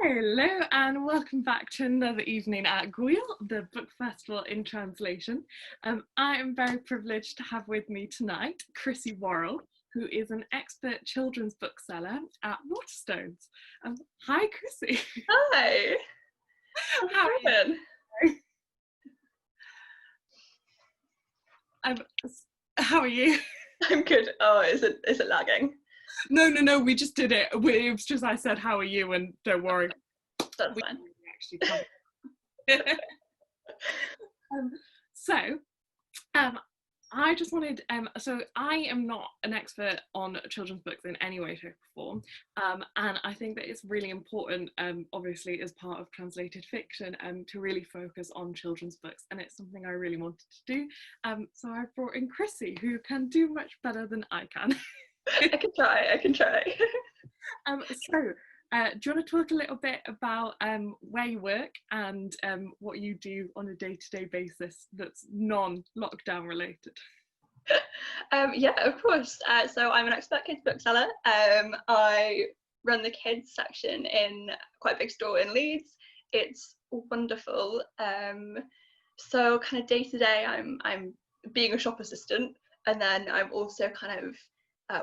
Hello and welcome back to another evening at Gŵyl, the book festival in translation. I am very privileged to have with me tonight Chrissey Worrall, who is an expert children's bookseller at Waterstones. Hi Chrissey. Hi. How are you? How are you? I'm good. Oh, is it lagging? No, we just did it. It was just I said, how are you? And don't worry. That's fine. Actually I just wanted, so I am not an expert on children's books in any way, shape or form, and I think that it's really important, obviously as part of translated fiction, to really focus on children's books, and it's something I really wanted to do, so I brought in Chrissey, who can do much better than I can. I can try. Do you want to talk a little bit about where you work and what you do on a day-to-day basis that's non-lockdown related? Yeah, of course. So I'm an expert kids bookseller. I run the kids section in quite a big store in Leeds. It's wonderful. So kind of day to day, I'm being a shop assistant, and then I'm also kind of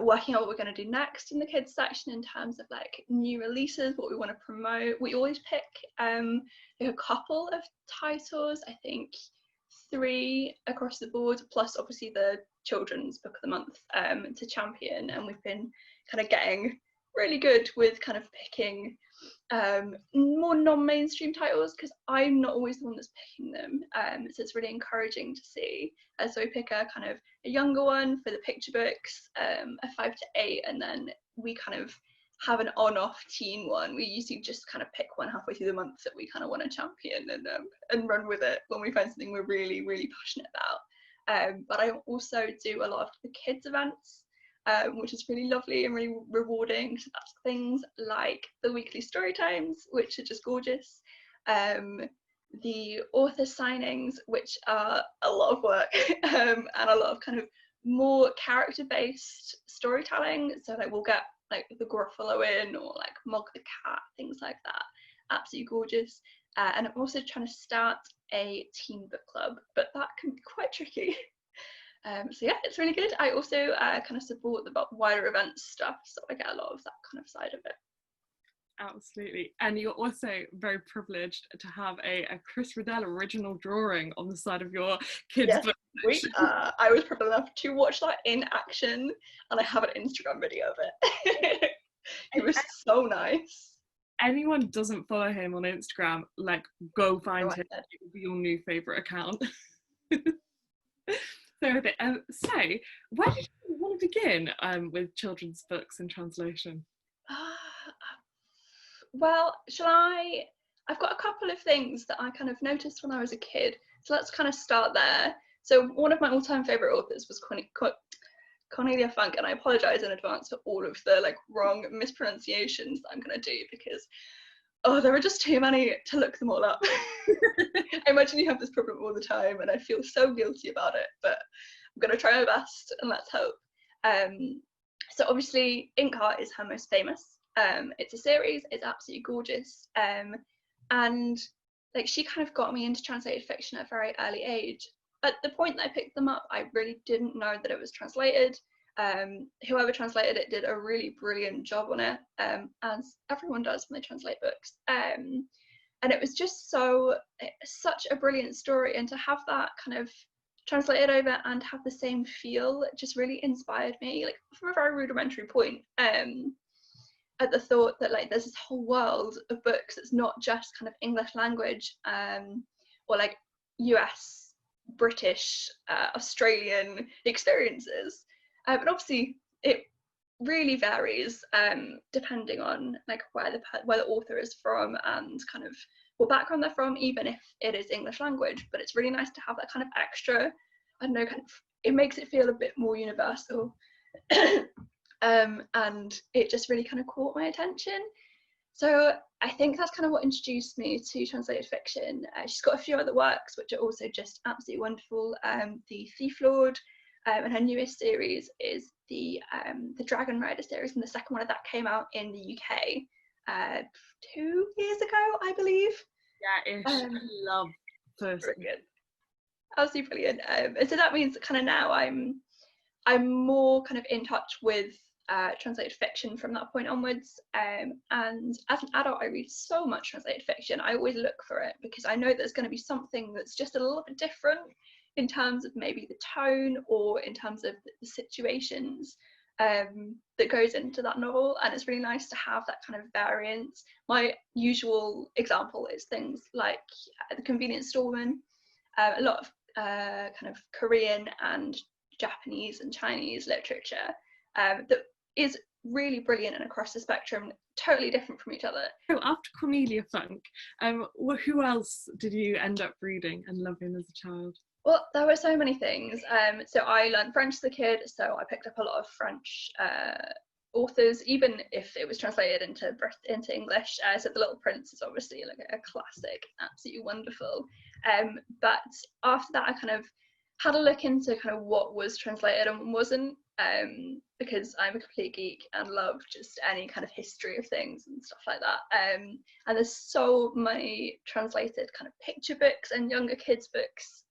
working out what we're going to do next in the kids section in terms of like new releases, what we want to promote. We always pick a couple of titles, I think 3 across the board, plus obviously the children's book of the month to champion, and we've been kind of getting really good with kind of picking more non-mainstream titles, because I'm not always the one that's picking them, so it's really encouraging to see. So we pick a kind of a younger one for the picture books, a 5 to 8, and then we kind of have an on-off teen one. We usually just kind of pick one halfway through the month that we kind of want to champion and run with it when we find something we're really, really passionate about. But I also do a lot of the kids events, which is really lovely and really rewarding. So that's things like the weekly story times, which are just gorgeous. The author signings, which are a lot of work, and a lot of kind of more character-based storytelling. So like we'll get like the Gruffalo in, or like Mog the cat, things like that. Absolutely gorgeous. And I'm also trying to start a teen book club, but that can be quite tricky. So yeah, it's really good. I also kind of support the wider events stuff, so I get a lot of that kind of side of it. Absolutely. And you're also very privileged to have a Chris Riddell original drawing on the side of your kids' book. I was privileged enough to watch that in action, and I have an Instagram video of it. It was so nice. Anyone doesn't follow him on Instagram, like go find him. It will be your new favourite account. So where did you want to begin with children's books and translation? Well, I've got a couple of things that I kind of noticed when I was a kid, so let's kind of start there. So one of my all-time favourite authors was Cornelia Funk, and I apologise in advance for all of the like wrong mispronunciations that I'm going to do, because there are just too many to look them all up. I imagine you have this problem all the time, and I feel so guilty about it, but I'm going to try my best, and let's hope. So obviously Inkheart is her most famous. It's a series, it's absolutely gorgeous, and like she kind of got me into translated fiction at a very early age. At the point that I picked them up, I really didn't know that it was translated. Whoever translated it did a really brilliant job on it, as everyone does when they translate books. And it was just such a brilliant story, and to have that kind of translated over and have the same feel just really inspired me, like from a very rudimentary point, at the thought that like there's this whole world of books that's not just kind of English language, or like US, British, Australian experiences. But obviously it really varies depending on like where the author is from and kind of what background they're from, even if it is English language. But it's really nice to have that kind of extra, I don't know, kind of, it makes it feel a bit more universal. And it just really kind of caught my attention. So I think that's kind of what introduced me to translated fiction. She's got a few other works which are also just absolutely wonderful. The Thief Lord, and her newest series is the Dragon Rider series, and the second one of that came out in the UK 2 years ago, I believe. Yeah, ish. I love first. Brilliant. Absolutely brilliant. And so that means kind of now I'm more kind of in touch with translated fiction from that point onwards. And as an adult, I read so much translated fiction. I always look for it because I know there's going to be something that's just a little bit different in terms of maybe the tone or in terms of the situations that goes into that novel, and it's really nice to have that kind of variance. My usual example is things like The Convenience Store Woman, a lot of kind of Korean and Japanese and Chinese literature that is really brilliant and across the spectrum, totally different from each other. So after Cornelia Funk, who else did you end up reading and loving as a child? Well, there were so many things. So I learned French as a kid, so I picked up a lot of French authors, even if it was translated into English. So The Little Prince is obviously like a classic, absolutely wonderful. But after that, I kind of had a look into kind of what was translated and wasn't, because I'm a complete geek and love just any kind of history of things and stuff like that. And there's so many translated kind of picture books and younger kids books.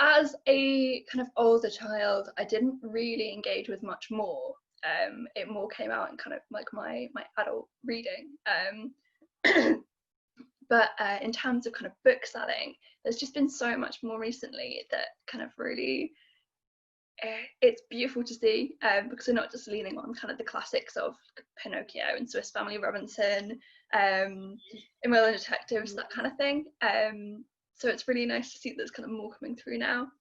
As a kind of older child, I didn't really engage with much more. It more came out in kind of like my adult reading. But in terms of kind of book selling, there's just been so much more recently that kind of really, it's beautiful to see, because we're not just leaning on kind of the classics of Pinocchio and Swiss Family Robinson, Imola Detectives, that kind of thing. So it's really nice to see there's kind of more coming through now.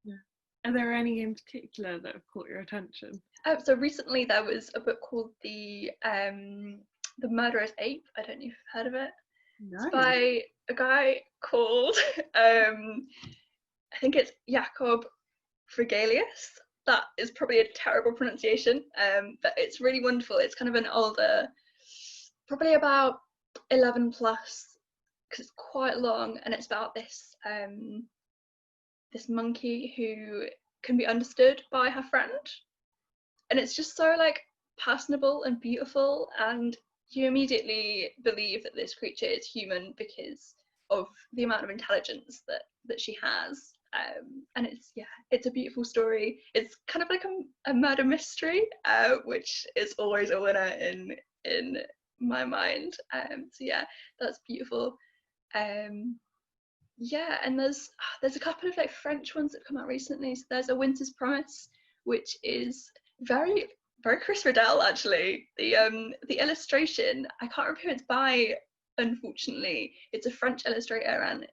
Yeah. Are there any in particular that have caught your attention? So recently there was a book called The Murderer's Ape. I don't know if you've heard of it. No. It's by a guy called, I think it's Jacob Frigelius. That is probably a terrible pronunciation, but it's really wonderful. It's kind of an older, probably about 11 plus, because it's quite long, and it's about this this monkey who can be understood by her friend, and it's just so like personable and beautiful, and you immediately believe that this creature is human because of the amount of intelligence that she has. And it's a beautiful story. It's kind of like a murder mystery, which is always a winner in my mind. So yeah, that's beautiful. And there's a couple of like French ones that come out recently. So there's A Winter's Promise, which is very Chris Riddell, actually. The illustration, I can't remember who it's by, unfortunately. It's a French illustrator, and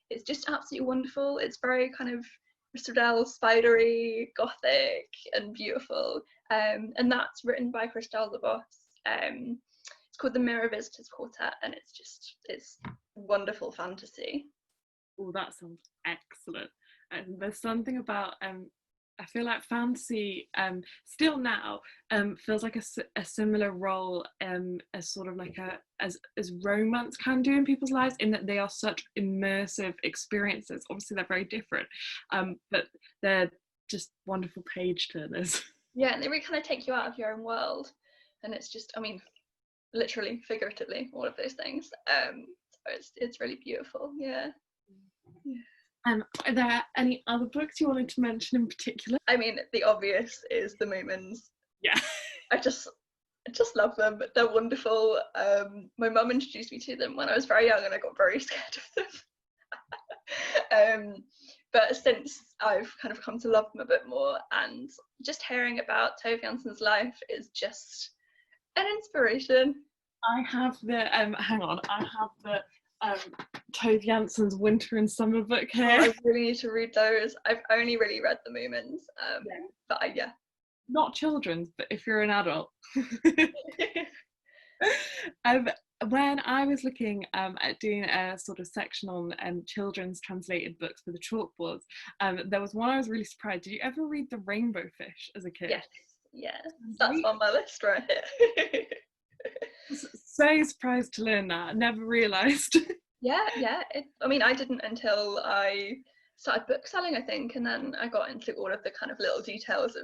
it's just absolutely wonderful. It's very kind of Chris Riddell, spidery, gothic, and beautiful. And that's written by Christelle DeVos. It's called The Mirror Visitors Quartet, and it's wonderful fantasy. Oh, that sounds excellent. And there's something about I feel like fantasy still now feels like a similar role as sort of like as romance can do in people's lives, in that they are such immersive experiences. Obviously they're very different, but they're just wonderful page turners. Yeah, and they really kind of take you out of your own world, and it's just, I mean, literally, figuratively, all of those things. So it's really beautiful. Yeah. Are there any other books you wanted to mention in particular? I mean, the obvious is The Moomins. Yeah. I just love them. They're wonderful. My mum introduced me to them when I was very young, and I got very scared of them. But since I've kind of come to love them a bit more, and just hearing about Tove Jansson's life is just an inspiration. I have the Tove Jansson's Winter and Summer book here. I really need to read those. I've only really read The Moomins, but not children's, but if you're an adult. When I was looking at doing a sort of section on children's translated books for the chalkboards, there was one I was really surprised. Did you ever read The Rainbow Fish as a kid? Yes, that's on my list right here. So surprised to learn that. Never realised. Yeah. I mean, I didn't until I started book selling, I think, and then I got into all of the kind of little details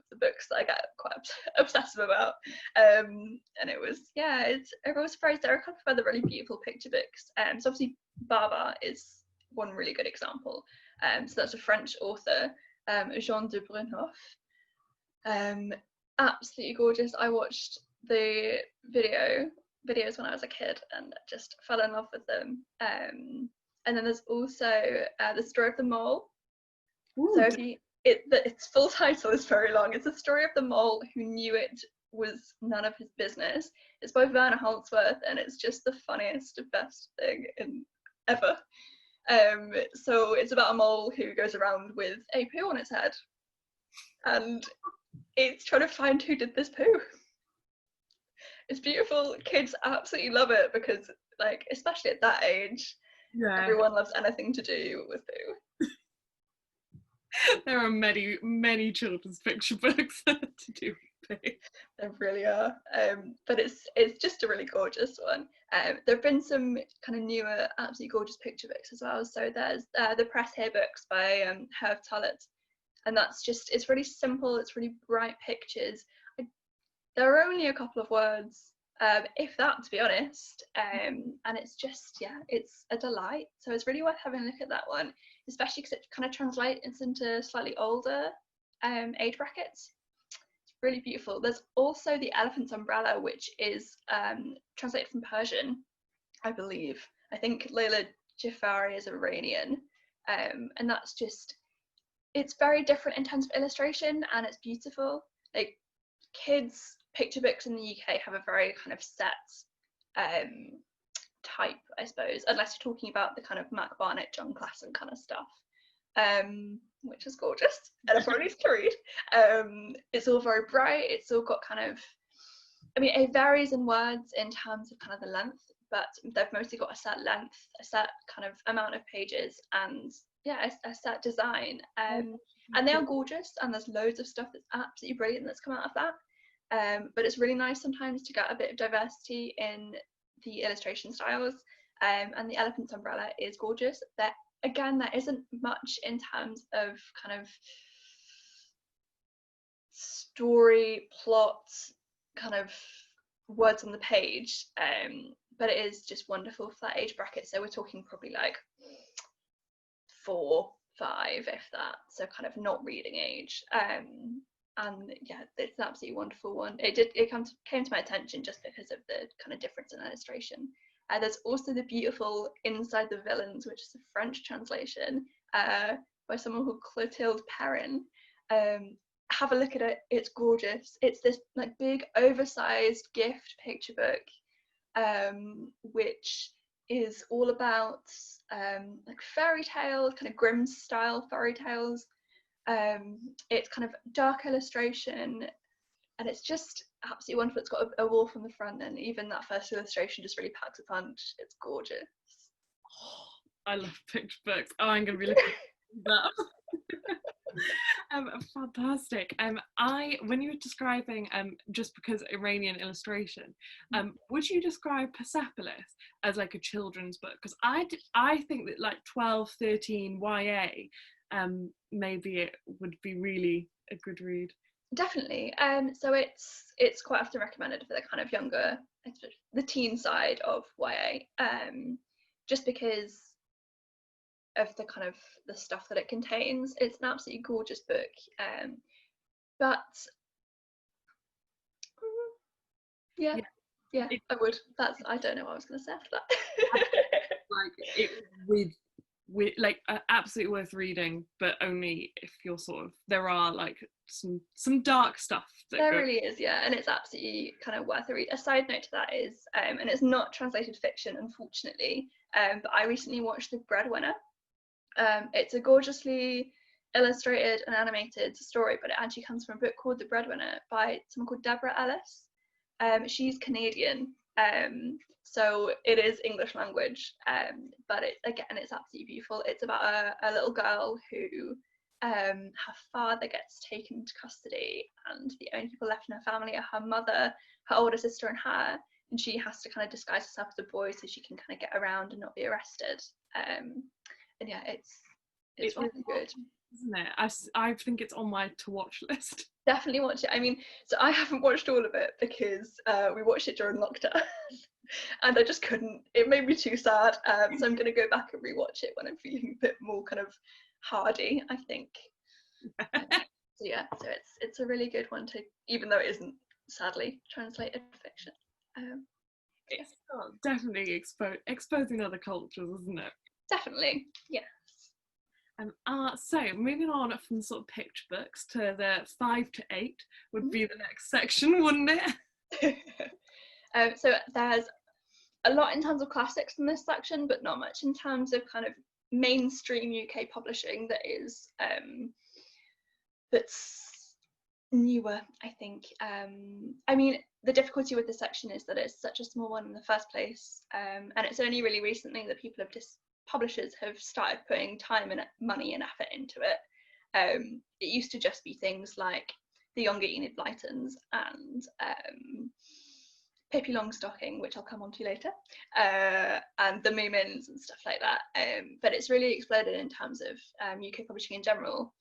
the books that I get quite obsessive about. And it was, I was surprised. There are a couple of other really beautiful picture books. So obviously Baba is one really good example. So that's a French author, Jean de Brunhoff. Absolutely gorgeous. I watched the videos when I was a kid and just fell in love with them. And then there's also The Story of the Mole. Ooh. So its full title is very long. It's The Story of the Mole Who Knew It Was None of His Business. It's by Werner Holzworth, and it's just the funniest, best thing ever. So it's about a mole who goes around with a poo on its head, and it's trying to find who did this poo. It's beautiful. Kids absolutely love it because, like, especially at that age, everyone loves anything to do with poo. There are many, many children's fiction books to do with poo. There really are. But it's just a really gorgeous one. There have been some kind of newer, absolutely gorgeous picture books as well. So there's the Press Here books by Herve Tullet, and that's just, it's really simple. It's really bright pictures. There are only a couple of words, if that, to be honest, and it's just, it's a delight. So it's really worth having a look at that one, especially because it kind of translates into slightly older age brackets. It's really beautiful. There's also The Elephant's Umbrella, which is translated from Persian, I believe. I think Leila Jafari is Iranian, and that's just, it's very different in terms of illustration, and it's beautiful. Like, kids' picture books in the UK have a very kind of set type, I suppose, unless you're talking about the kind of Mac Barnett, John Klassen kind of stuff, which is gorgeous and everyone needs to read. It's all very bright. It's all got kind of, I mean, it varies in words in terms of kind of the length, but they've mostly got a set length, a set kind of amount of pages, and a set design. And they are gorgeous, and there's loads of stuff that's absolutely brilliant that's come out of that. But it's really nice sometimes to get a bit of diversity in the illustration styles. And The Elephant's Umbrella is gorgeous. There isn't much in terms of kind of story, plot, kind of words on the page. But it is just wonderful for that age bracket. So we're talking probably like 4, 5, if that. So kind of not reading age. And it's an absolutely wonderful one. It came to my attention just because of the kind of difference in illustration. There's also the beautiful Inside the Villains, which is a French translation by someone called Clotilde Perrin. Have a look at it. It's gorgeous. It's this like big oversized gift picture book, which is all about like fairy tales, kind of Grimm style fairy tales. It's kind of dark illustration, and it's just absolutely wonderful. It's got a wolf on the front, and even that first illustration just really packs a punch. It's gorgeous. I love picture books. Oh, I'm gonna be looking at that. Fantastic. When you were describing just because Iranian illustration, would you describe Persepolis as like a children's book? Because I think that like 12, 13 YA, maybe it would be really a good read. Definitely. So it's quite often recommended for the kind of younger, the teen side of YA, just because of the kind of the stuff that it contains. It's an absolutely gorgeous book, but I would. I don't know what I was going to say after that. Like it with like absolutely worth reading, but only if you're sort of, there are like some dark stuff there really is, and it's absolutely kind of worth a read. A side note to that is, and it's not translated fiction, unfortunately, but I recently watched The Breadwinner. It's a gorgeously illustrated and animated story, but it actually comes from a book called The Breadwinner by someone called Deborah Ellis. She's Canadian, so it is English language, but it's absolutely beautiful. It's about a little girl who her father gets taken into custody, and the only people left in her family are her mother, her older sister, and her, and she has to kind of disguise herself as a boy so she can kind of get around and not be arrested. And it's really good. isn't it? I think it's on my to watch list. Definitely watch it. I mean, so I haven't watched all of it because we watched it during lockdown and I just couldn't. It made me too sad. So I'm going to go back and rewatch it when I'm feeling a bit more kind of hardy, I think. So yeah, so it's a really good one to, even though it isn't sadly translated fiction. It's definitely exposing other cultures, isn't it? Definitely, yeah. So moving on from sort of picture books to the 5 to 8 would be the next section, wouldn't it? So there's a lot in terms of classics in this section, but not much in terms of kind of mainstream UK publishing that is that's newer, I think. I mean, the difficulty with this section is that it's such a small one in the first place, and it's only really recently that publishers have started putting time and money and effort into it. It used to just be things like the younger Enid Blytons and Pippi Longstocking, which I'll come on to later, and the Moomins and stuff like that. But it's really exploded in terms of UK publishing in general.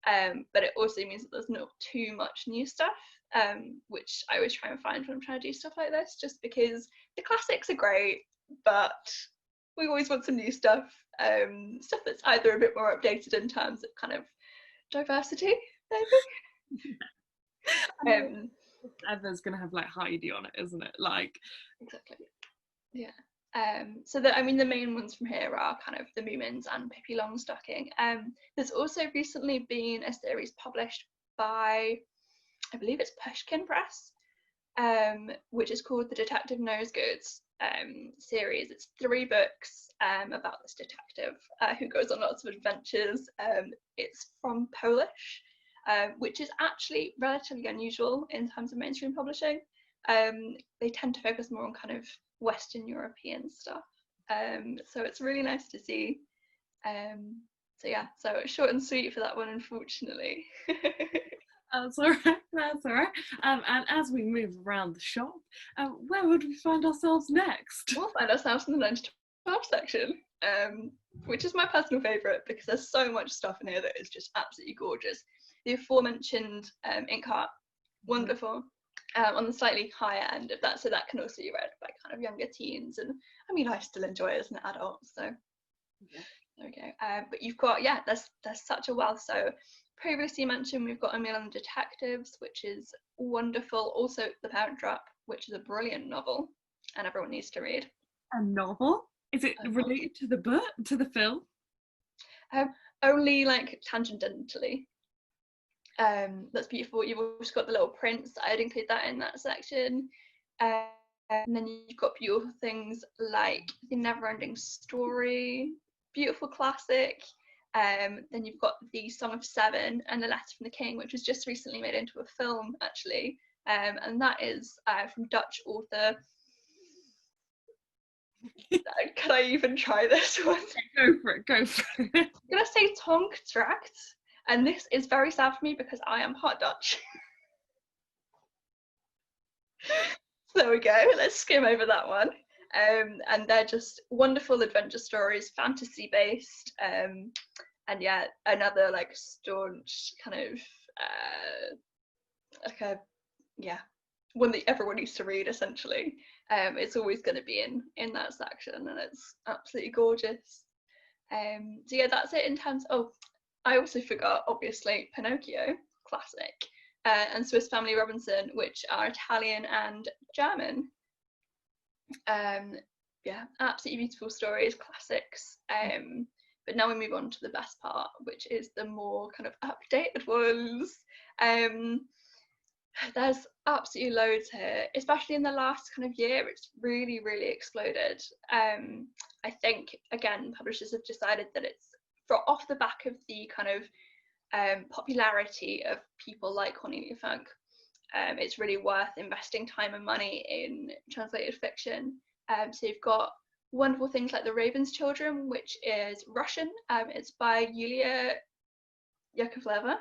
But it also means that there's not too much new stuff, which I always try and find when I'm trying to do stuff like this, just because the classics are great, but we always want some new stuff, stuff that's either a bit more updated in terms of kind of diversity, maybe. Ever's gonna have like Heidi on it, isn't it? Like Exactly. Yeah. So the main ones from here are kind of the Moomins and Pippi Longstocking. There's also recently been a series published by, I believe it's Pushkin Press, which is called the Detective Nosegoods series. It's 3 books about this detective who goes on lots of adventures. It's from Polish, which is actually relatively unusual in terms of mainstream publishing. They tend to focus more on kind of Western European stuff. So it's really nice to see. So yeah, so short and sweet for that one, unfortunately. That's all right. That's all right. And as we move around the shop, where would we find ourselves next? We'll find ourselves in the 9 to 12 section, which is my personal favourite because there's so much stuff in here that is just absolutely gorgeous. The aforementioned ink art, wonderful. On the slightly higher end of that, so that can also be read by kind of younger teens, and I mean I still enjoy it as an adult, so yeah. There we go. But you've got, yeah, there's such a wealth. So previously mentioned we've got A Million Detectives, which is wonderful. Also The Parent Trap, which is a brilliant novel and everyone needs to read. A novel? Is it related to the book, to the film? Only like tangentially. That's beautiful. You've also got The Little Prince. I'd include that in that section. And then you've got beautiful things like The Never-Ending Story, beautiful classic. Then you've got The Song of Seven and The Letter from the King, which was just recently made into a film, actually. And that is from Dutch author. Can I even try this one? Go for it. I'm gonna say Tonk Tract. And this is very sad for me because I am part Dutch. There we go, let's skim over that one. And they're just wonderful adventure stories, fantasy based. And yeah, another like staunch kind of one that everyone needs to read essentially. It's always going to be in that section and it's absolutely gorgeous. So yeah, that's it in terms of, I also forgot, obviously, Pinocchio, classic, and Swiss Family Robinson, which are Italian and German. Yeah, absolutely beautiful stories, classics. But now we move on to the best part, which is the more kind of updated ones. There's absolutely loads here, especially in the last kind of year. It's really, really exploded. I think, again, publishers have decided that it's off the back of the kind of popularity of people like Cornelia Funk. It's really worth investing time and money in translated fiction. So you've got wonderful things like The Raven's Children, which is Russian. It's by Yulia Yakovleva.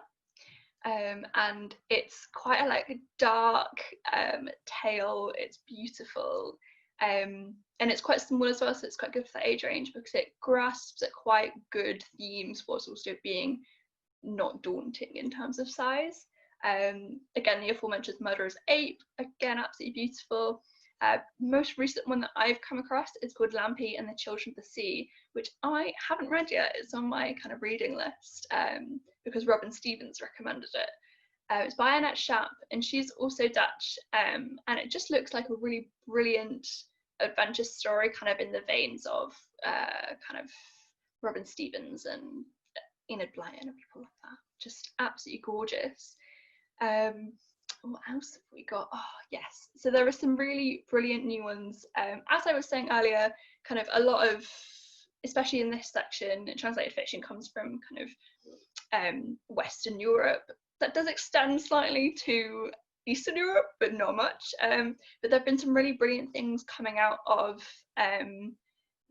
And it's quite a dark tale. It's beautiful. And it's quite small as well, so it's quite good for the age range because it grasps at quite good themes whilst also being not daunting in terms of size. Again, the aforementioned Murderer's Ape, again, absolutely beautiful. Most recent one that I've come across is called LAMPIE and the Children of the Sea, which I haven't read yet. It's on my kind of reading list because Robin Stevens recommended it. It's by Annette Schaap, and she's also Dutch, and it just looks like a really brilliant adventure story, kind of in the veins of kind of Robin Stevens and Enid Blyton and people like that. Just absolutely gorgeous. What else have we got? Oh yes, so there are some really brilliant new ones. As I was saying earlier, kind of a lot of, especially in this section, translated fiction comes from kind of Western Europe. That does extend slightly to Eastern Europe, but not much. But there have been some really brilliant things coming out of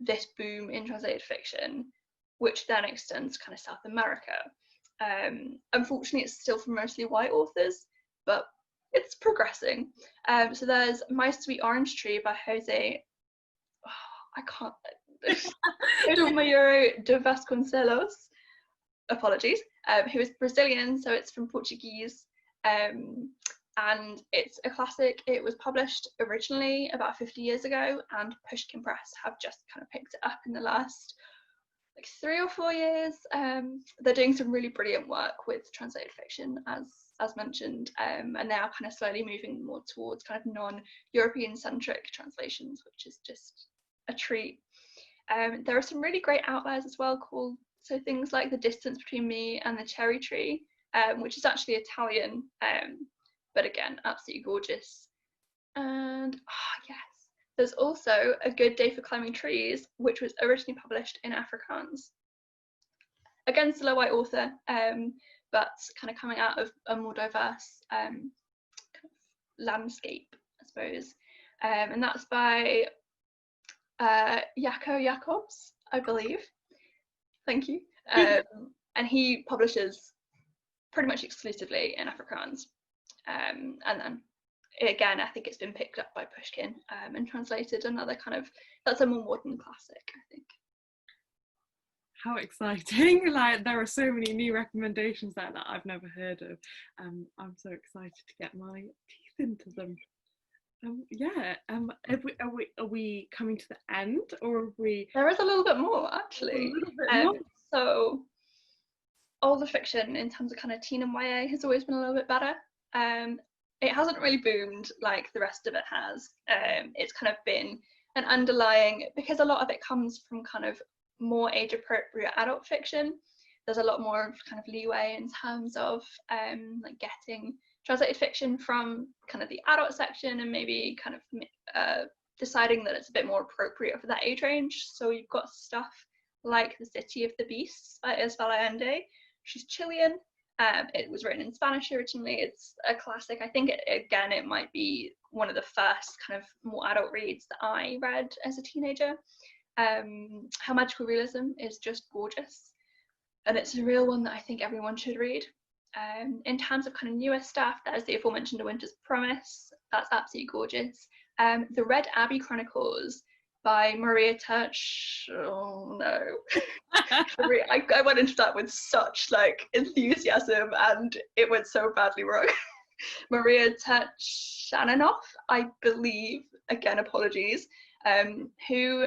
this boom in translated fiction, which then extends to kind of South America. Unfortunately, it's still from mostly white authors, but it's progressing. So there's My Sweet Orange Tree by Jose Mauro de Vasconcelos, apologies, who is Brazilian, so it's from Portuguese, and it's a classic. It was published originally about 50 years ago, and Pushkin Press have just kind of picked it up in the last like 3 or 4 years. They're doing some really brilliant work with translated fiction, as mentioned, and they are kind of slowly moving more towards kind of non-European centric translations, which is just a treat. There are some really great outliers as well, called so things like The Distance Between Me and the Cherry Tree, which is actually Italian, but again, absolutely gorgeous. And yes, there's also A Good Day for Climbing Trees, which was originally published in Afrikaans. Again, still a white author, but kind of coming out of a more diverse kind of landscape, I suppose. And that's by Jaco Jacobs, I believe. Thank you. And he publishes pretty much exclusively in Afrikaans. And then again, I think it's been picked up by Pushkin and translated another kind of, that's a more modern classic, I think. How exciting. Like, there are so many new recommendations there that I've never heard of. I'm so excited to get my teeth into them. Are we coming to the end, or are we? There is a little bit more, actually. A little bit more. So older fiction in terms of kind of teen and YA has always been a little bit better. It hasn't really boomed like the rest of it has. It's kind of been an underlying, because a lot of it comes from kind of more age appropriate adult fiction. There's a lot more kind of leeway in terms of like getting translated fiction from kind of the adult section and maybe kind of deciding that it's a bit more appropriate for that age range. So you've got stuff like The City of the Beasts by Isabel Allende. She's Chilean. It was written in Spanish originally. It's a classic. I think it might be one of the first kind of more adult reads that I read as a teenager. Her magical realism is just gorgeous, and it's a real one that I think everyone should read. In terms of kind of newer stuff, there's the aforementioned A Winter's Promise. That's absolutely gorgeous. The Red Abbey Chronicles by Maria Turch. Oh no. I went into that with such like enthusiasm and it went so badly wrong. Maria Turchaninoff, I believe, again apologies, who,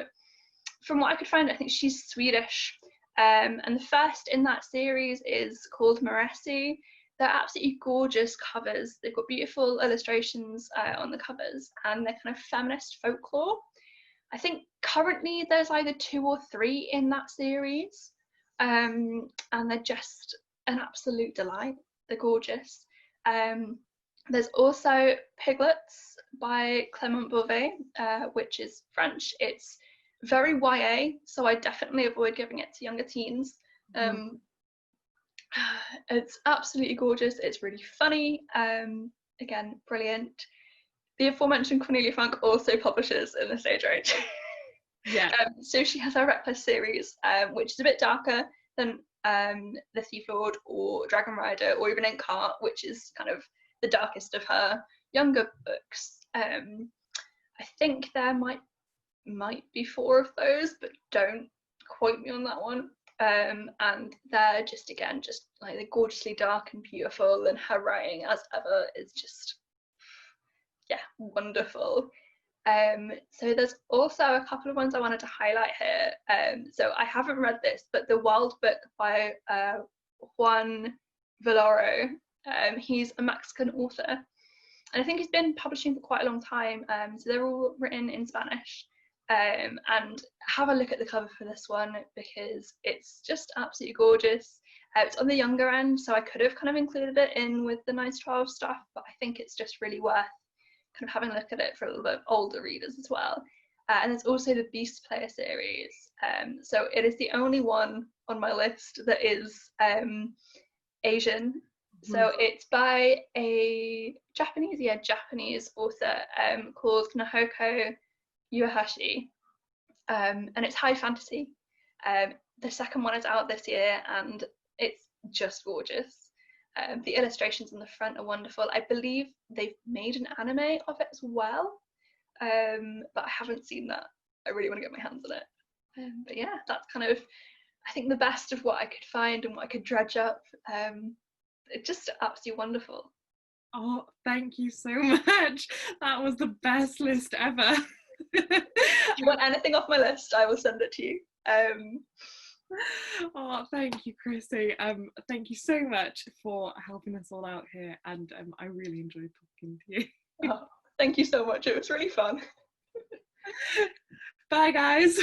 from what I could find, I think she's Swedish. And the first in that series is called MARESI. They're absolutely gorgeous covers. They've got beautiful illustrations on the covers, and they're kind of feminist folklore. I think currently there's either 2 or 3 in that series, and they're just an absolute delight. They're gorgeous. There's also Piglets by Clément Beauvais, which is French. It's very YA, so I definitely avoid giving it to younger teens. It's absolutely gorgeous. It's really funny. Again, brilliant. The aforementioned Cornelia Funke also publishes in this age range. Yeah. So she has her Reckless series, which is a bit darker than The Thief Lord or Dragon Rider or even Inkheart, which is kind of the darkest of her younger books. I think there might be 4 of those, but don't quote me on that one. and they're just, again, just like they're gorgeously dark and beautiful, and her writing, as ever, is just, yeah, wonderful. So there's also a couple of ones I wanted to highlight here. So I haven't read this, but The Wild Book by Juan Villoro. He's a Mexican author, and I think he's been publishing for quite a long time. So they're all written in Spanish. And have a look at the cover for this one, because it's just absolutely gorgeous. It's on the younger end, so I could have kind of included it in with the 9 to 12 stuff, but I think it's just really worth kind of having a look at it for a little bit older readers as well. And there's also the Beast Player series. So it is the only one on my list that is Asian. So it's by a Japanese author called Nahoko Uehashi, and it's high fantasy. The second one is out this year, and it's just gorgeous. The illustrations on the front are wonderful. I believe they've made an anime of it as well, but I haven't seen that. I really want to get my hands on it. But yeah, that's kind of, I think, the best of what I could find and what I could dredge up. It's just absolutely wonderful. Oh, thank you so much. That was the best list ever. If you want anything off my list, I will send it to you. Oh, thank you, Chrissy. Thank you so much for helping us all out here, and I really enjoyed talking to you. Oh, thank you so much. It was really fun. Bye, guys.